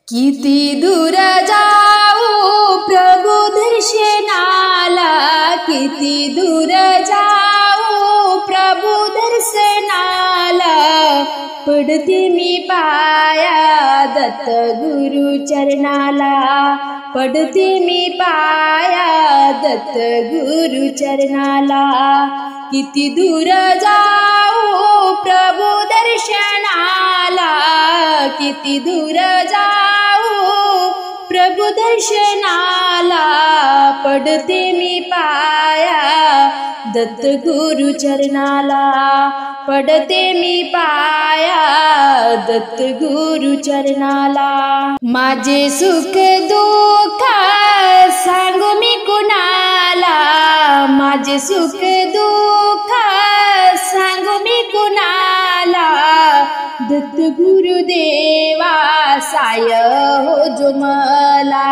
किती दूर जाऊ प्रभु दर्शनाला, किती दूर जाऊ प्रभु दर्शनाला, पडते मी पाया दत्त गुरु चरणाला, पडते मी पाया दत्त गुरु चरणाला। किती दूर जाऊ प्रभु दर्शनाला, किती दूर जाऊ प्रभु दर्शनाला, पडते मी पाया दत्त गुरु चरणाला, पडते मी पाया दत्त गुरु चरणाला। माझे सुख दुःख सांगू मी कुणाला, माझे सुख दुःख सांगू मी कुणाला, दत्त गुरुदेवा साय हो जो मला,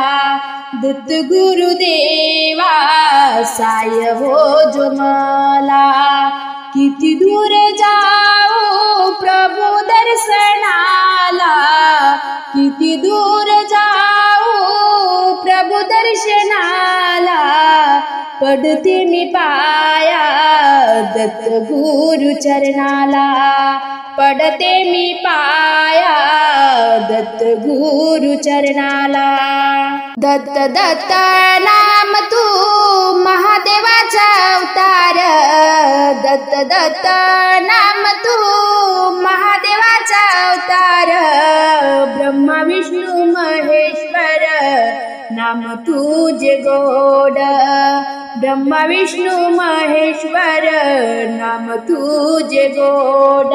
दत्त गुरुदेवा साय हो जो मला। किती दूर जाऊ प्रभु दर्शनाला, किती दूर जाऊ प्रभु दर्शनाला, पडते मी पाया दत्त गुरु चरणाला, पडते मी पाया दत्त गुरु चरणाला। दत्त दत्त नाम तू महादेवाचा अवतार, दत्त दत्त नाम तू महादेवाचा अवतार, ब्रह्मा विष्णू महेश्वर नाम तुझे गोड, ब्रह्मा विष्णू महेश्वर नाम तुझे गोड।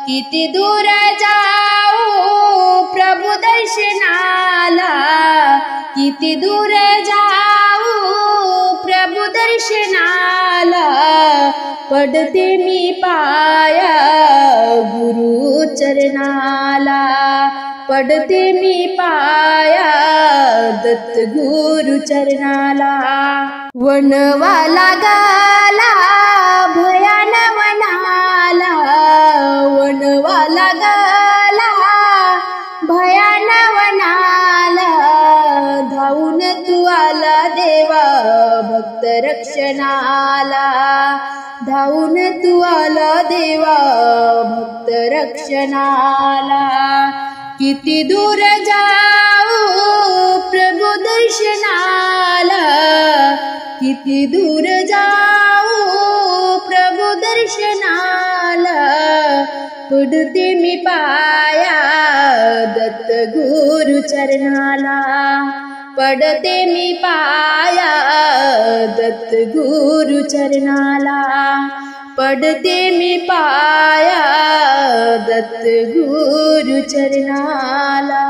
किती दूर जाऊ प्रभु दर्शनाला, किती दूर जाऊ प्रभु दर्शनाला, पडते मी पाया गुरु चरणाला, पडते मी पाया दत्त गुरु चरणाला। वनवाला गाला भयान वनाला, वनवाला गाला भयान वनाला, धावून तू आला देवा भक्त रक्षणाला, धावून तू आला देवा भक्त रक्षणाला। किती दूर जाऊ प्रभु दर्शनाला, किती दूर जाऊ प्रभु दर्शनाला, पडते मी पाया दत्त गुरु चरणाला, पडते मी पाया दत्त गुरु चरणाला, पडते मी पाया दत्त गुरु चरणाला।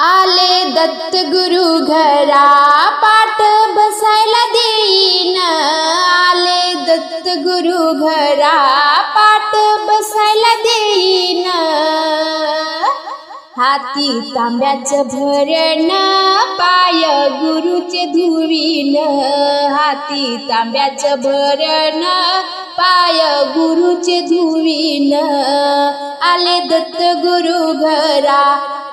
आले दत्त गुरु घरा पाठ बसायला देईन, आले दत्त गुरु घरा पाठ बसायला देईन, हाती तांब्याचं भरण पाय गुरुचे धुवीन, हाती तांब्याचं भरण पाय गुरुचे धुवीन, आले दत्त गुरु घरा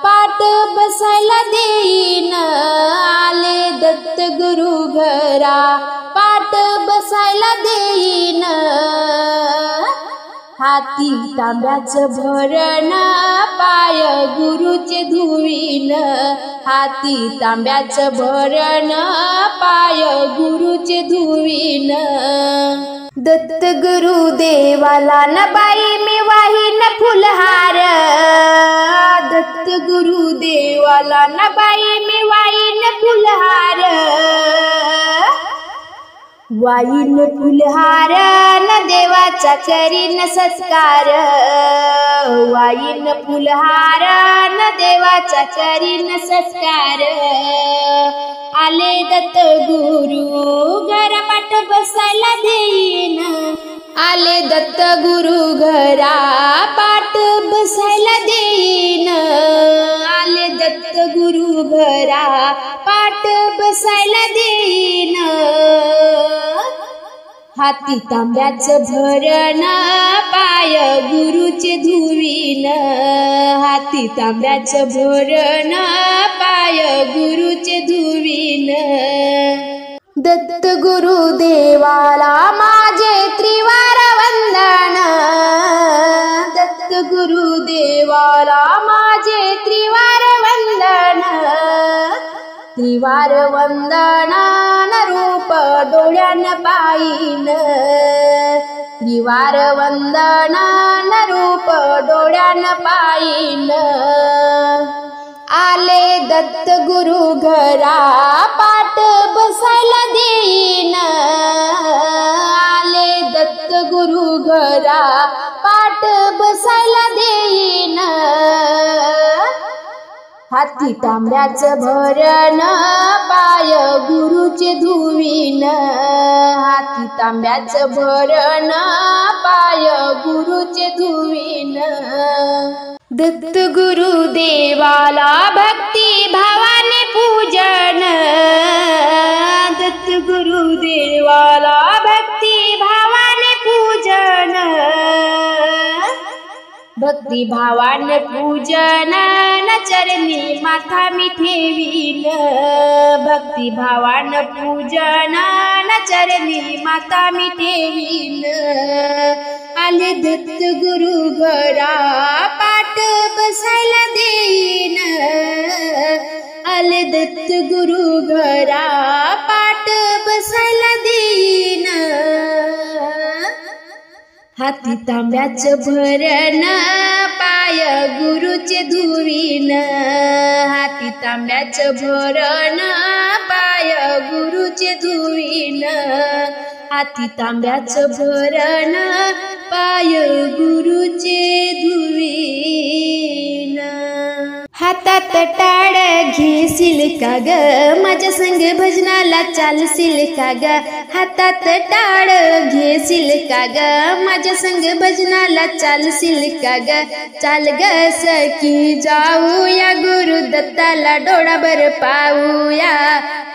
पाठ बसायला देईन, आले दत्त गुरु घरा पाठ बसायला देईन, हाती तांब्याचं भरण पाय गुरुचे धुवीन, हाती तांब्याचं भरण पाय गुरुचे धुवीन। दत्त गुरु देवाला न बाई मी वाहीन फुलहार, दत्त गुरु देवाला न बाई मी वाहीन फुलहार, वाईन फुलहार न देवाचा करीन सत्कार, वाईन फुलहार न देवाचा करीन सत्कार, आले दत्त गुरु घरा पाठ बसायला देईन, आले दत्त गुरु घरा पाठ बसायला देईन, आले दत्त गुरु घरा पाठ बसायला देईन, हाती तांब्याचं भरण पाय गुरुचे धुवीन, हाती तांब्याचं भरण पाय गुरुचे धुवीन. दत्त गुरुदेवाला माझे त्रिवार वंदन, दत्त गुरुदेवाला माझे त्रिवार वंदन. त्रिवार वंदनान रूप डोळ्यान पाईन, त्रिवार वंदनान रूप डोळ्यान पाईन. आले दत्त गुरु घरा पाठ बसायला देईन, आले दत्त गुरु घरा पाठ बसायला देईन. हाती तांब्याचं भरण पाय गुरुचे धुवीन, हाती तांब्याचं भरण पाय गुरुचे धुवीन. दत्त गुरुदेवाला भक्ती भावाने पूजन, दत्त गुरुदेवाला भक्ती भावाने पूजन. भक्ती भावाने पूजन चरणी माथा मी ठेवीन, भक्ती भावाने पूजन चरणी माथा मी ठेवीन. आले दत्त गुरु घरा पाठ बसायला देईन, आले दत्त गुरु घरा पाठ बसायला देईन. हाती तांब्याचं भरण पाय गुरुचे धुवीन, हाती तांब्याचं भरण पाय गुरुचे धुवीन. हाती तांब्याचं भरण पाय गुरुचे धुवीन. हातात टाळ घेशील का ग माझ्या संग भजनाला चालशील का ग, हातात टाळ घेशील का ग माझ्या संग भजनाला चालशील का ग. चाल ग सखी जाऊया गुरु दत्ताला डोळाभर पाहूया,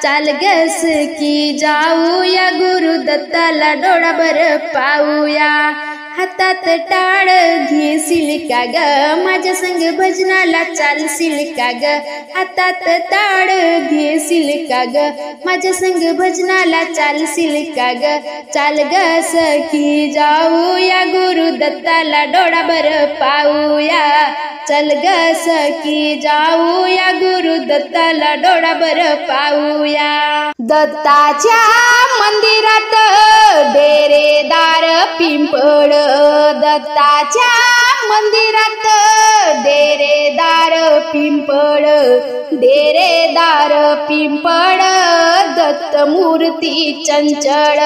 चाल ग सखी जाऊया गुरु दत्ताला डोळाभर पाहूया. हातात टाळ घेशील का ग माझ्या संग भजनाला चालशील का ग, हातात टाळ घेशील का ग माझ्या संग भजनाला चालशील का ग. चाल ग सखी जाऊया गुरु दत्ताला डोळाभर पाहूया, चल ग सखी जाऊया गुरु दत्ताला डोळाभर पाहूया. दत्ताच्या मंदिरात डेरेदार पिंपळ, दत्ताच्या मंदिरात डेरेदार पिंपळ, डेरेदार पिंपळ दत्त मूर्ती चंचळ,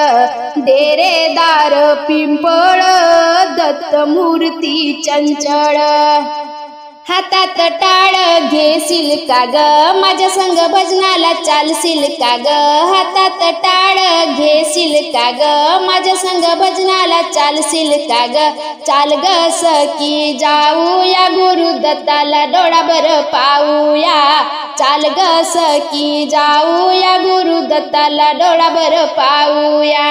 डेरेदार पिंपळ दत्त मूर्ती चंचळ. हातात टाळ घेशील का ग माझ्या संग भजनाला चालशील का ग, हातात टाळ घेशील का ग माझ्या संग भजनाला चालशील का ग. चाल ग सखी जाऊया गुरु दत्ताला डोळाभर पाहूया, चाल ग सखी जाऊया गुरु दत्ताला डोळाभर पाहूया.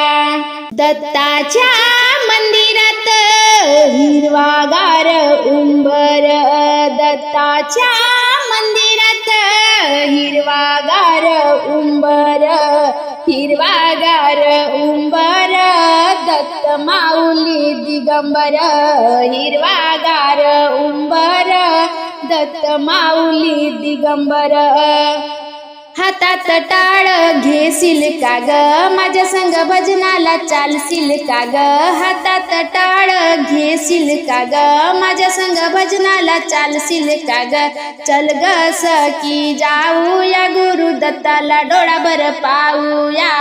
दत्ताच्या मंदिरात हिरवागार उंबर, दत्ताच्या मंदिरात हिरवागार उंबर, हिरवागार उंबर दत्त माऊली दिगंबर, हिरवागार उंबर दत्त माऊली दिगंबर. हातात टाळ घेशील का ग माझ्या संग भजनाला चालशील का ग, हातात टाळ घेशील का ग माझ्या संग भजनाला चालशील का ग. चल ग सखी जाऊया गुरु दत्ताला डोळाभर पाहूया,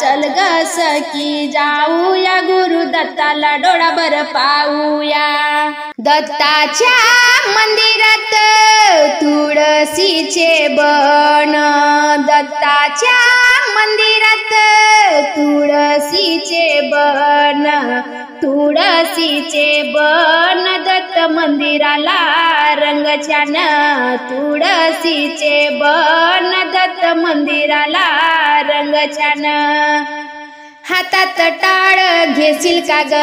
चल ग सखी जाऊया गुरु दत्ताला डोळाभर पाहूया. दत्ताच्या मंदिरात तुळशीचे बन, दत्ताच्या मंदिरात तुळशीचे बन, तुळशीचे बन दत्त मंदिराला रंग छान, तुळशीचे बन दत्त मंदिराला रंग छान. हातात टाळ घेशील का ग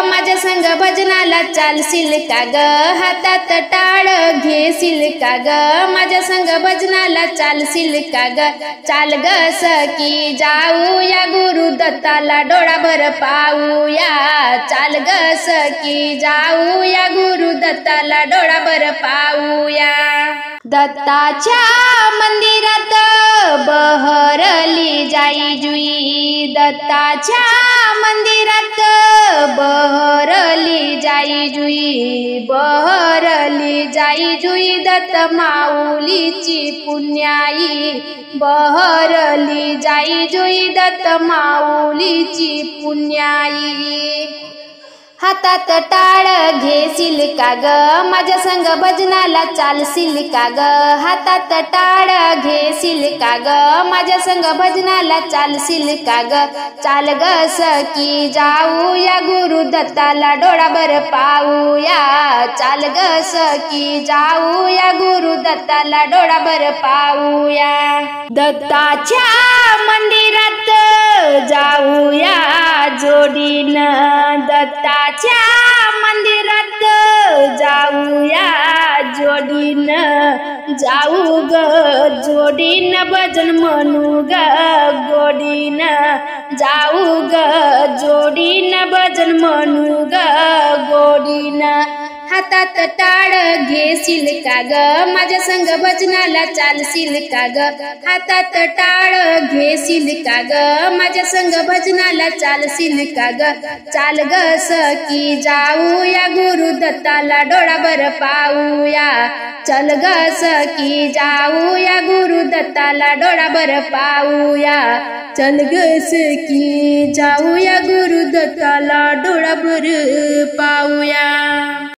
माझ्या संग भजनाला चालशील का ग हातात टाळ घेशील का ग माझ्या संग भजनाला चालशील का ग चाल ग सखी जाऊया गुरु दत्ताला डोळाभर पाऊया चाल ग सखी जाऊया गुरु दत्ताला डोळाभर पाऊया दत्ताच्या मंदिरात बहरली जाई जुई दत्ताच्या मंदिरात बहरली जाई जुई बहरली जाई जुई दत्त माऊलीची पुण्याई बहरली जाई जुई दत्त माऊलीची पुण्याई हातात टाळ घेशील का ग माझ्या संग भजनाला चालशील का ग हातात टाळ घेशील का ग माझ्या संग भजनाला चालशील का ग चाल ग सखी जाऊया गुरु दत्ताला डोळाभर पाऊया चाल ग सखी जाऊया गुरु दत्ताला डोळाभर पाऊया दत्ताच्या मंदिरात जाऊया जोडीनं दत्ताच्या मंदिरात जाऊया जोडीनं जाऊ ग जोडीनं भजन म्हणू ग गोडीनं जाऊ ग जोडीनं भजन म्हणू ग गोडीनं हातात टाळ घेशील का ग माझ्या संग भजनाला चालशील का ग हातात टाळ घेशील का ग माझ्या संग भजनाला चालशील का ग चाल ग सखी जाऊया गुरु दत्ताला डोळाभर पाऊया चल ग सखी जाऊया गुरु दत्ताला डोळाभर पाऊया चल ग सखी जाऊया गुरु दत्ताला डोळाभर पाऊया।